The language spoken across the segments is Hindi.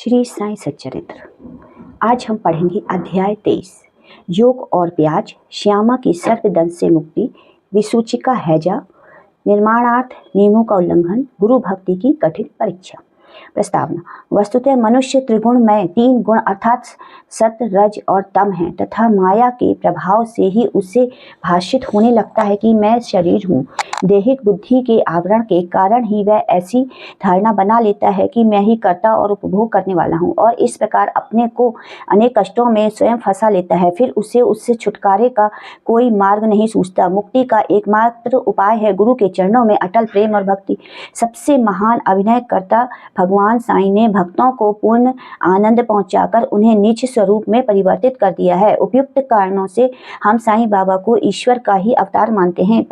श्री साईं सच्चरित्र। आज हम पढ़ेंगे अध्याय 23 योग और ब्याज, श्यामा की सर्पदंश से मुक्ति, विसूचिका हैजा, निर्माणार्थ नियमों का उल्लंघन, गुरु भक्ति की कठिन परीक्षा। प्रस्तावना। वस्तुतः मनुष्य त्रिगुणमय 3 गुण अर्थात सत, रज और तम हैं तथा माया के प्रभाव से ही उसे भाषित होने लगता है कि मैं शरीर हूँ। देहिक बुद्धि के आवरण के कारण ही वह ऐसी धारणा बना लेता है कि मैं ही कर्ता और उपभोग करने वाला हूँ और इस प्रकार अपने को अनेक कष्टों में स्वयं फंसा लेता है। फिर उसे उससे छुटकारे का कोई मार्ग नहीं सूझता। मुक्ति का एकमात्र उपाय है गुरु के चरणों में अटल प्रेम और भक्ति। सबसे महान अभिनय कर्ता भगवान साईं ने भक्तों को पूर्ण आनंद पहुंचाकर उन्हें नीच स्वरूप में परिवर्तित कर दिया है। उपयुक्त कारणों से हम साईं बाबा को ईश्वर का ही अवतार मानते हैं,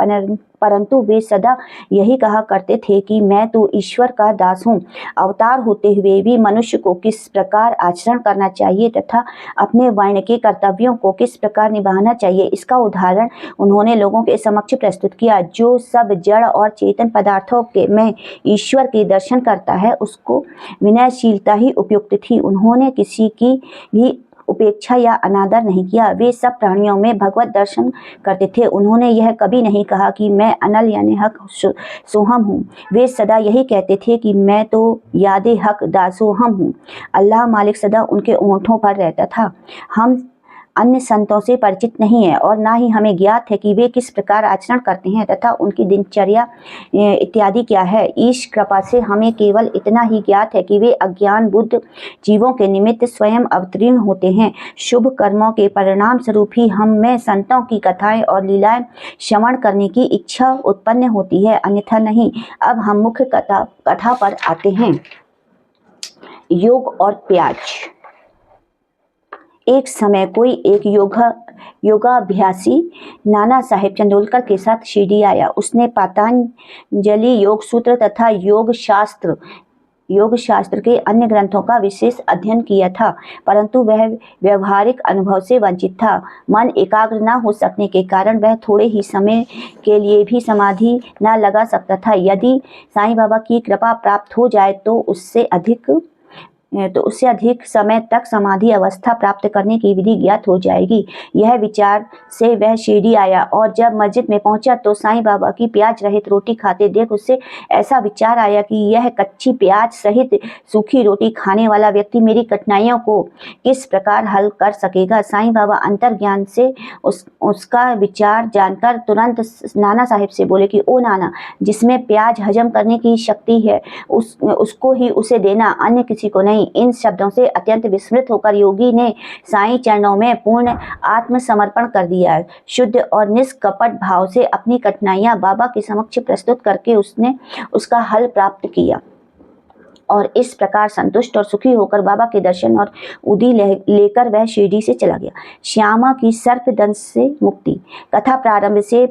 परंतु वे सदा यही कहा करते थे कि मैं तो ईश्वर का दास हूँ। अवतार होते हुए भी मनुष्य को किस प्रकार आचरण करना चाहिए तथा अपने वर्ण के कर्तव्यों को किस प्रकार निभाना चाहिए, इसका उदाहरण उन्होंने लोगों के समक्ष प्रस्तुत किया। जो सब जड़ और चेतन पदार्थों के में ईश्वर के दर्शन करता है उसको विनयशीलता ही उपयुक्त थी। उन्होंने किसी की भी उपेक्षा या अनादर नहीं किया। वे सब प्राणियों में भगवत दर्शन करते थे। उन्होंने यह कभी नहीं कहा कि मैं अनल यानी हक सोहम हूँ। वे सदा यही कहते थे कि मैं तो यादे हक दासोहम हूँ। अल्लाह मालिक सदा उनके ओंठों पर रहता था। हम अन्य संतों से परिचित नहीं है और ना ही हमें ज्ञात है कि वे किस प्रकार आचरण करते हैं तथा उनकी दिनचर्या इत्यादि क्या है। ईश कृपा से हमें केवल इतना ही ज्ञात है कि वे अज्ञान बुद्ध जीवों के निमित्त स्वयं अवतीर्ण होते हैं। शुभ कर्मों के परिणाम स्वरूप ही हम में संतों की कथाएं और लीलाएं श्रवण करने की इच्छा उत्पन्न होती है, अन्यथा नहीं। अब हम मुख्य कथा पर आते हैं। योग और ब्याज। एक समय कोई एक योगाभ्यासी नाना साहेब चंदोलकर के साथ शिरडी आया। उसने पतंजलि योग सूत्र तथा योग शास्त्र के अन्य ग्रंथों का विशेष अध्ययन किया था, परंतु वह व्यवहारिक अनुभव से वंचित था। मन एकाग्र न हो सकने के कारण वह थोड़े ही समय के लिए भी समाधि न लगा सकता था। यदि साईं बाबा की कृपा प्राप्त हो जाए तो उससे अधिक समय तक समाधि अवस्था प्राप्त करने की विधि ज्ञात हो जाएगी। यह विचार से वह शिरडी आया और जब मस्जिद में पहुंचा तो साईं बाबा की प्याज रहित रोटी खाते देख उससे ऐसा विचार आया कि यह कच्ची प्याज सहित सूखी रोटी खाने वाला व्यक्ति मेरी कठिनाइयों को किस प्रकार हल कर सकेगा। साईं बाबा अंतर्ज्ञान से उसका विचार जानकर तुरंत नाना साहिब से बोले कि ओ नाना, जिसमें प्याज हजम करने की शक्ति है उसको ही उसे देना, अन्य किसी को नहीं। इन शब्दों से अत्यंत विस्मृत होकर योगी ने साईं चरणों में पूर्ण आत्मसमर्पण कर दिया। शुद्ध और निष्कपट भाव से अपनी कठिनाइयां बाबा के समक्ष प्रस्तुत करके उसने उसका हल प्राप्त किया और इस प्रकार संतुष्ट और सुखी होकर बाबा के दर्शन और उदी लेकर वह शिरडी से चला गया। श्यामा की सर्पदंश से मुक्ति। कथा प्रारंभ से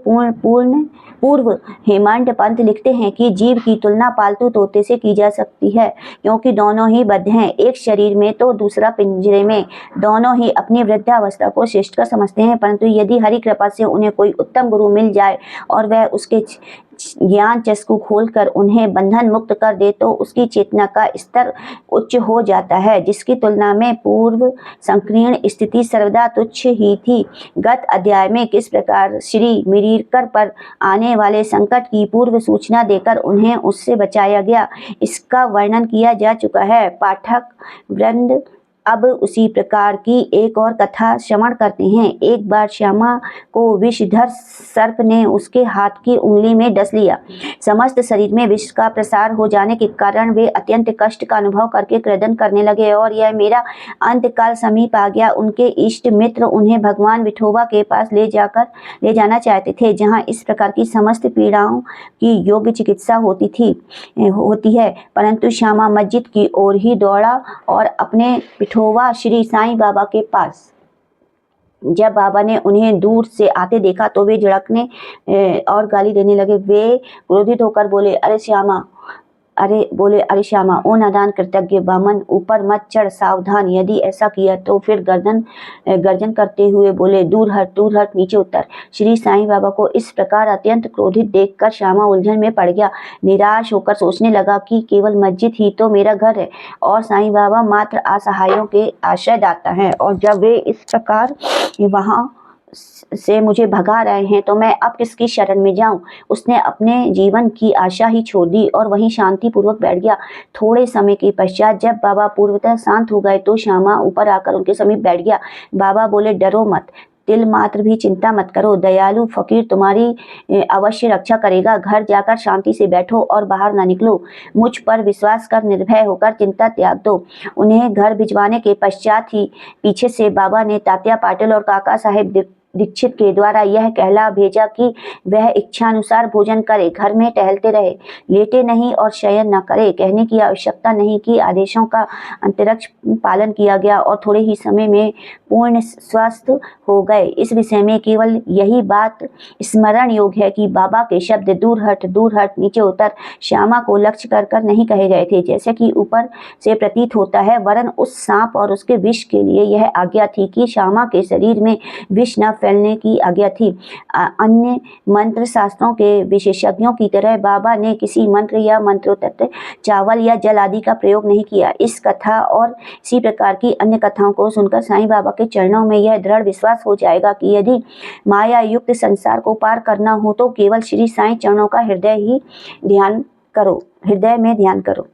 पूर्व हेमंत पंत लिखते हैं कि जीव की तुलना पालतू तोते से की जा सकती है, क्योंकि दोनों ही बद्ध हैं, एक शरीर में तो दूसरा पिंजरे में। दोनों ही अपनी वृद्धावस्था को श्रेष्ठकर समझते हैं, परंतु यदि हरि कृपा से उन्हें कोई उत्तम गुरु मिल जाए और वह उसके ज्ञान चक्षु खोलकर उन्हें बंधन मुक्त कर दे तो उसकी चेतना का स्तर उच्च हो जाता है, जिसकी तुलना में पूर्व संकीर्ण स्थिति सर्वदा तुच्छ ही थी। गत अध्याय में किस प्रकार श्री मिरीकर पर आने वाले संकट की पूर्व सूचना देकर उन्हें उससे बचाया गया, इसका वर्णन किया जा चुका है। पाठक वृंद अब उसी प्रकार की एक और कथा श्रवण करते हैं। एक बार श्यामा को विषधर सर्प ने उसके हाथ की उंगली में डस लिया। समस्त शरीर में विष का प्रसार हो जाने के कारण वे अत्यंत कष्ट का अनुभव करके क्रदन करने लगे और यह मेरा अंतकाल समीप आ गया। उनके इष्ट मित्र उन्हें भगवान विठोबा के पास ले जाना चाहते थे, जहाँ इस प्रकार की समस्त पीड़ाओं की योग्य चिकित्सा होती है, परंतु श्यामा मस्जिद की ओर ही दौड़ा और अपने विठोबा श्री साईं बाबा के पास। जब बाबा ने उन्हें दूर से आते देखा तो वे झिड़कने और गाली देने लगे। वे क्रोधित होकर बोले, अरे श्यामा, अरे श्यामा, ओ नादान कृतज्ञ बामन, ऊपर मत चढ़, सावधान। यदि ऐसा किया तो फिर गर्जन करते हुए बोले, दूर हट, नीचे उतर। श्री साईं बाबा को इस प्रकार अत्यंत क्रोधित देखकर श्यामा उलझन में पड़ गया। निराश होकर सोचने लगा कि केवल मस्जिद ही तो मेरा घर है और साईं बाबा मात्र असहायों के आश्रयदाता हैं, और जब वे इस प्रकार वहां से मुझे भगा रहे हैं तो मैं अब किसकी शरण में जाऊं। उसने अपने जीवन की आशा ही छोड़ दी और वहीं शांति पूर्वक बैठ गया। थोड़े समय के पश्चात जब बाबा पूर्वतः शांत हो गए तो श्यामा ऊपर आकर उनके समीप बैठ गया। बाबा बोले, डरो मत, तिल मात्र भी चिंता मत करो, दयालु फकीर तुम्हारी अवश्य रक्षा करेगा। घर जाकर शांति से बैठो और बाहर न निकलो। मुझ पर विश्वास कर निर्भय होकर चिंता त्याग दो। उन्हें घर भिजवाने के पश्चात ही पीछे से बाबा ने तात्या पाटिल और काका साहेब दीक्षित के द्वारा यह कहला भेजा कि वह इच्छानुसार भोजन करे, घर में टहलते रहे, लेटे नहीं और शयन न करे। कहने की आवश्यकता नहीं कि आदेशों का अंतरिक्ष पालन किया गया और थोड़े ही समय में पूर्ण स्वस्थ हो गए। इस विषय में केवल यही बात स्मरण योग्य है कि बाबा के शब्द दूर हट, नीचे उतर श्यामा को लक्ष्य कर नहीं कहे गए थे जैसे कि ऊपर से प्रतीत होता है, वरन उस सांप और उसके विष के लिए यह आज्ञा थी कि श्यामा के शरीर में विष न फैलने की आज्ञा थी। अन्य मंत्र शास्त्रों के विशेषज्ञों की तरह बाबा ने किसी मंत्र या मंत्रोक्त चावल या जल आदि का प्रयोग नहीं किया। इस कथा और इसी प्रकार की अन्य कथाओं को सुनकर साईं बाबा के चरणों में यह दृढ़ विश्वास हो जाएगा कि यदि माया युक्त संसार को पार करना हो तो केवल श्री साईं चरणों का हृदय में ध्यान करो।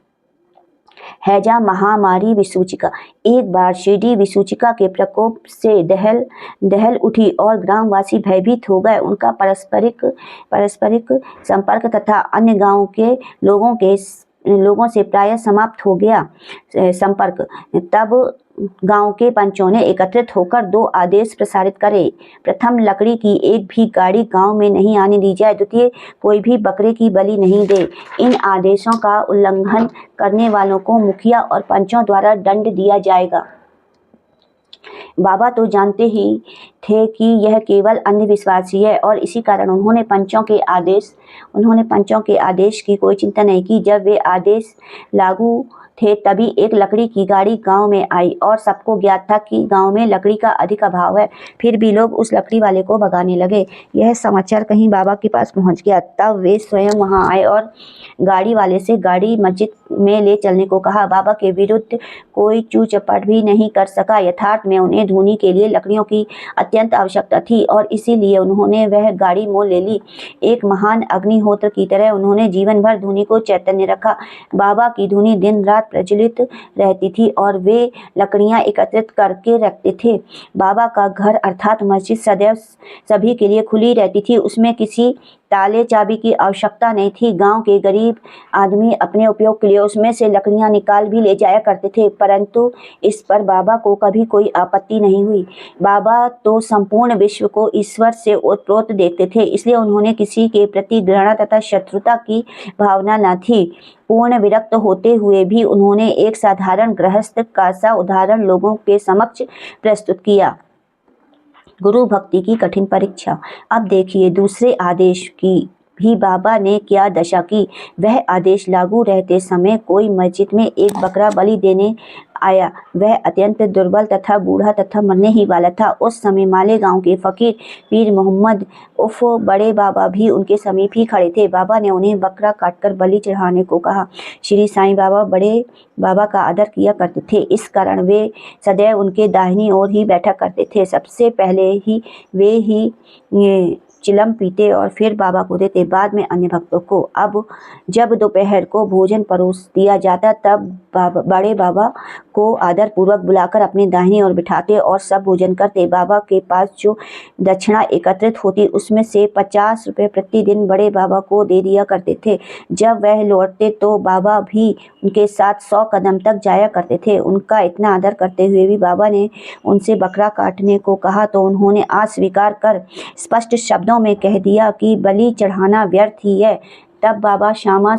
हैजा महामारी विसूचिका। एक बार शिरडी विसूचिका के प्रकोप से दहल उठी और ग्रामवासी भयभीत हो गए। उनका पारस्परिक संपर्क तथा अन्य गांवों के लोगों से प्रायः समाप्त हो गया संपर्क। तब गांव के पंचों ने एकत्रित होकर 2 आदेश प्रसारित करे। प्रथम, लकड़ी की एक भी गाड़ी गांव में नहीं आने दी जाए। द्वितीय, कोई भी बकरे की बलि नहीं दे। इन आदेशों का उल्लंघन करने वालों को मुखिया और पंचों द्वारा दंड दिया जाएगा। बाबा तो जानते ही थे कि यह केवल अंधविश्वास ही है और इसी कारण उन्होंने पंचों के आदेश की कोई चिंता नहीं की। जब वे आदेश लागू थे तभी एक लकड़ी की गाड़ी गांव में आई और सबको ज्ञात था कि गांव में लकड़ी का अधिक अभाव है। फिर भी लोग उस लकड़ी वाले को भगाने लगे। यह समाचार कहीं बाबा के पास पहुंच गया। तब वे स्वयं वहां आए और गाड़ी वाले से गाड़ी मस्जिद में ले चलने को कहा। बाबा के विरुद्ध कोई चू चपाट भी नहीं कर सका। यथार्थ में उन्हें धूनी के लिए लकड़ियों की अत्यंत आवश्यकता थी और इसीलिए उन्होंने वह गाड़ी मोल ले ली। एक महान अग्निहोत्र की तरह उन्होंने जीवन भर धूनी को चैतन्य रखा। बाबा की धूनी दिन रात प्रज्वलित रहती थी और वे लकड़ियां एकत्रित करके रखते थे। बाबा का घर अर्थात मस्जिद सदैव सभी के लिए खुली रहती थी। उसमें किसी ताले चाबी की आवश्यकता नहीं थी। गांव के गरीब आदमी अपने उपयोग के लिए उसमें से लकड़ियां निकाल भी ले जाया करते थे, परंतु इस पर बाबा को कभी कोई आपत्ति नहीं हुई। बाबा तो संपूर्ण विश्व को ईश्वर से ओतप्रोत देखते थे, इसलिए उन्होंने किसी के प्रति घृणा तथा शत्रुता की भावना न थी। पूर्ण विरक्त होते हुए भी उन्होंने एक साधारण गृहस्थ का सा उदाहरण लोगों के समक्ष प्रस्तुत किया। गुरु भक्ति की कठिन परीक्षा। अब देखिए दूसरे आदेश की भी बाबा ने क्या दशा की। वह आदेश लागू रहते समय कोई मस्जिद में एक बकरा बलि देने आया। वह अत्यंत दुर्बल तथा बूढ़ा तथा मरने ही वाला था। उस समय मालेगांव के फकीर पीर मोहम्मद उफ बड़े बाबा भी उनके समीप ही खड़े थे। बाबा ने उन्हें बकरा काटकर बलि चढ़ाने को कहा। श्री साईं बाबा बड़े बाबा का आदर किया करते थे, इस कारण वे सदैव उनके दाहिनी ओर ही बैठा करते थे। सबसे पहले ही वे ही चिलम पीते और फिर बाबा को देते, बाद में अन्य भक्तों को। अब जब दोपहर को भोजन परोस दिया जाता तब बड़े बाबा को आदर पूर्वक बुलाकर अपने दाहिनी ओर बिठाते और सब भोजन करते। बाबा के पास जो दक्षिणा एकत्रित होती उसमें से 50 रुपये प्रतिदिन बड़े बाबा को दे दिया करते थे। जब वह लौटते तो बाबा भी उनके साथ 100 कदम तक जाया करते थे। उनका इतना आदर करते हुए भी बाबा ने उनसे बकरा काटने को कहा तो उन्होंने अस्वीकार कर स्पष्ट शब्दों में कह दिया कि बलि चढ़ाना व्यर्थ ही है। तब बाबा श्यामा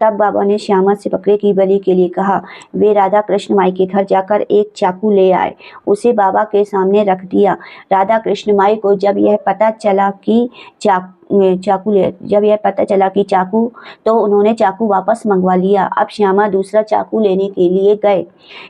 तब बाबा ने श्यामा से बकरे की बलि के लिए कहा। वे राधा कृष्ण माई के घर जाकर एक चाकू ले आए, उसे बाबा के सामने रख दिया। राधा कृष्ण माई को जब यह पता चला कि चाकू, तो उन्होंने चाकू वापस मंगवा लिया। अब श्यामा दूसरा चाकू लेने के लिए गए,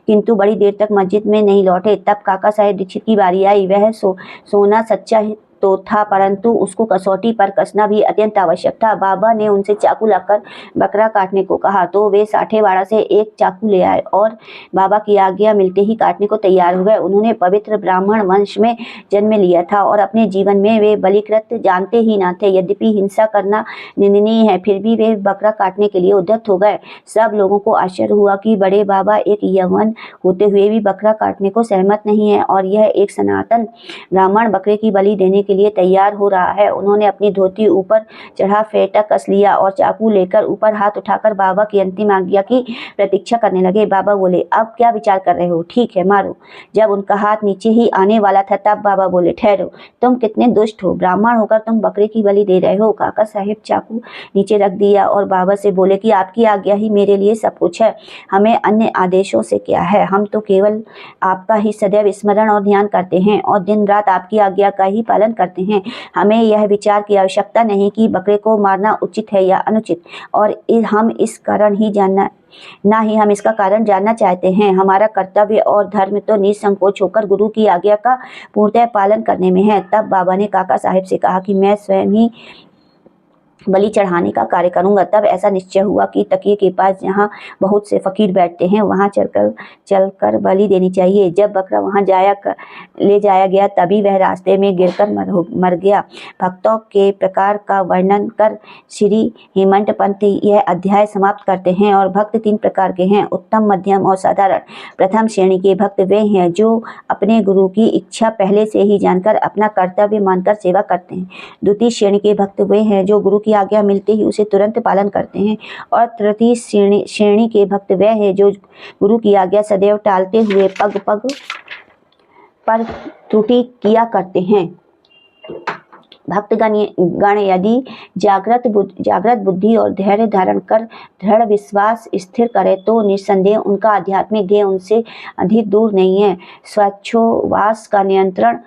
किंतु बड़ी देर तक मस्जिद में नहीं लौटे। तब काका साहेब दीक्षित की बारी आई। वह सोना सच्चा तो था, परंतु उसको कसौटी पर कसना भी अत्यंत आवश्यक था। बाबा ने उनसे चाकू लाकर बकरा काटने को कहा, तो वे साठेवाड़ा से एक चाकू ले आए और बाबा की आज्ञा मिलते ही काटने को तैयार हो गए। उन्होंने पवित्र ब्राह्मण वंश में जन्म लिया था और अपने जीवन में वे बलिकृत जानते ही न थे। यद्यपि हिंसा करना निंदनीय है, फिर भी वे बकरा काटने के लिए उद्यत हो गए। सब लोगों को आश्चर्य हुआ कि बड़े बाबा एक यवन होते हुए भी बकरा काटने को सहमत नहीं है और यह एक सनातन ब्राह्मण बकरे की बलि देने के लिए तैयार हो रहा है। उन्होंने अपनी धोती ऊपर चढ़ा फेंटा कस लिया और चाकू लेकर ऊपर हाथ उठाकर बाबा की अंतिम आज्ञा की प्रतीक्षा करने लगे। बाबा बोले, अब क्या विचार कर रहे हो? ठीक है, मारो। जब उनका हाथ नीचे ही आने वाला था, तब बाबा बोले, ठहरो, तुम कितने दुष्ट हो, ब्राह्मण होकर तुम बकरे की बलि दे रहे हो। काका साहेब चाकू नीचे रख दिया और बाबा से बोले कि आपकी आज्ञा ही मेरे लिए सब कुछ है, हमें अन्य आदेशों से क्या है। हम तो केवल आपका ही सदैव स्मरण और ध्यान करते हैं और दिन रात आपकी आज्ञा का ही पालन करते हैं। हमें यह विचार की आवश्यकता नहीं कि बकरे को मारना उचित है या अनुचित, और हम इसका कारण जानना चाहते हैं। हमारा कर्तव्य और धर्म तो निसंकोच होकर गुरु की आज्ञा का पूर्णतः पालन करने में है। तब बाबा ने काका साहेब से कहा कि मैं स्वयं ही बलि चढ़ाने का कार्य करूंगा। तब ऐसा निश्चय हुआ कि तकिए के पास जहाँ बहुत से फकीर बैठते हैं, वहाँ चलकर बलि देनी चाहिए। जब बकरा वहाँ ले जाया गया, तभी वह रास्ते में गिरकर मर गया। भक्तों के प्रकार का वर्णन कर श्री हेमंत पंत यह अध्याय समाप्त करते हैं। और भक्त 3 प्रकार के हैं, उत्तम, मध्यम और साधारण। प्रथम श्रेणी के भक्त वे हैं जो अपने गुरु की इच्छा पहले से ही जानकर अपना कर्तव्य मानकर सेवा करते हैं। द्वितीय श्रेणी के भक्त वे हैं जो गुरु की आज्ञा मिलते ही उसे तुरंत पालन करते हैं। और तृतीय श्रेणी के भक्त वे हैं जो गुरु की आज्ञा सदैव टालते हुए पग पग पर त्रुटि किया करते हैं। भक्तगण यदि जागृत बुद्धि और धैर्य धारण कर दृढ़ विश्वास स्थिर करे, तो निस्संदेह उनका आध्यात्मिक ध्येय उनसे अधिक दूर नहीं है। श्वासोच्छ्वास का नियंत्रण,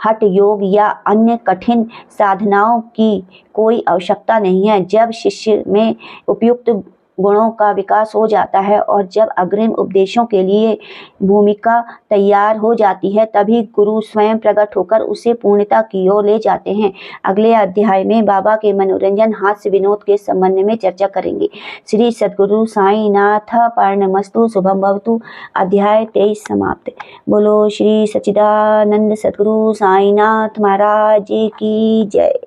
हठ योग या अन्य कठिन साधनाओं की कोई आवश्यकता नहीं है। जब शिष्य में उपयुक्त गुणों का विकास हो जाता है और जब अग्रिम उपदेशों के लिए भूमिका तैयार हो जाती है, तभी गुरु स्वयं प्रकट होकर उसे पूर्णता की ओर ले जाते हैं। अगले अध्याय में बाबा के मनोरंजन हास्य विनोद के संबंध में चर्चा करेंगे। श्री सद्गुरु साईं नाथ प्रणमस्तु। शुभम भवतु। अध्याय 23 समाप्त। बोलो श्री सच्चिदानंद सद्गुरु साईनाथ महाराज की जय।